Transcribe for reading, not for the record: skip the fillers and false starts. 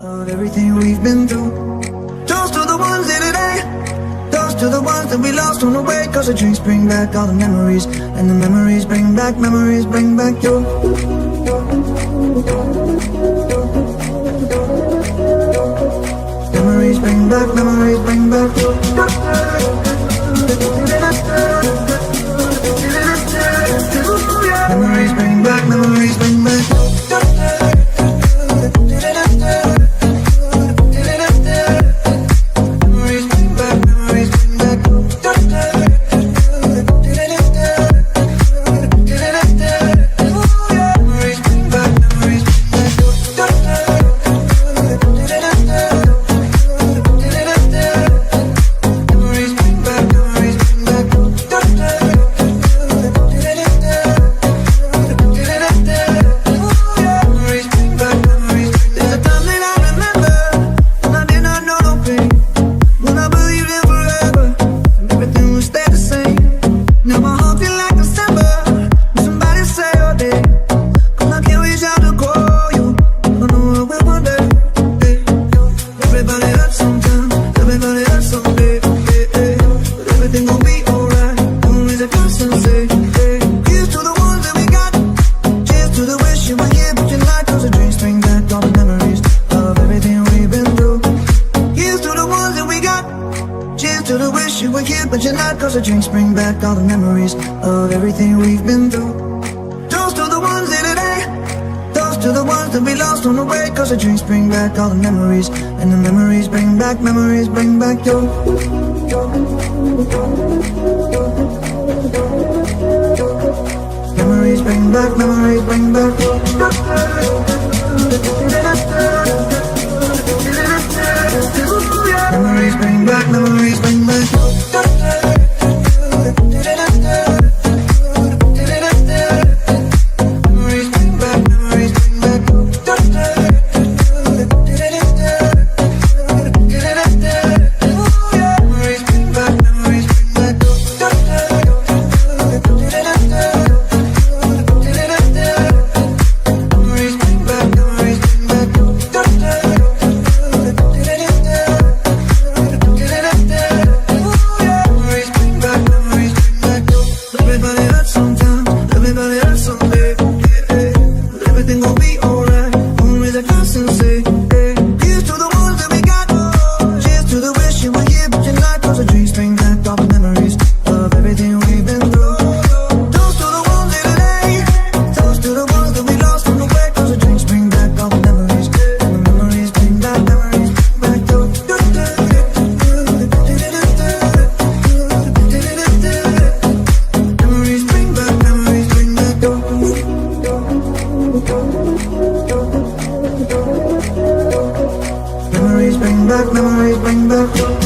of everything we've been through. Toast to the ones in today. Toast to the ones that we lost on the way. Cause the drinks bring back all the memories, and the memories bring back you. Memories bring back you. Memories bring back you. Memories bring back you. Memories bring back you. But you're not, cause the drinks bring back all the memories of everything we've been through. Toast to the ones in today. Toast to the ones that we lost on the way. Cause the drinks bring back all the memories, and the memories bring back you. Memories bring back you. Memories bring back you. Memories bring back you. Memories bring back you. Memories bring back you. Memories bring back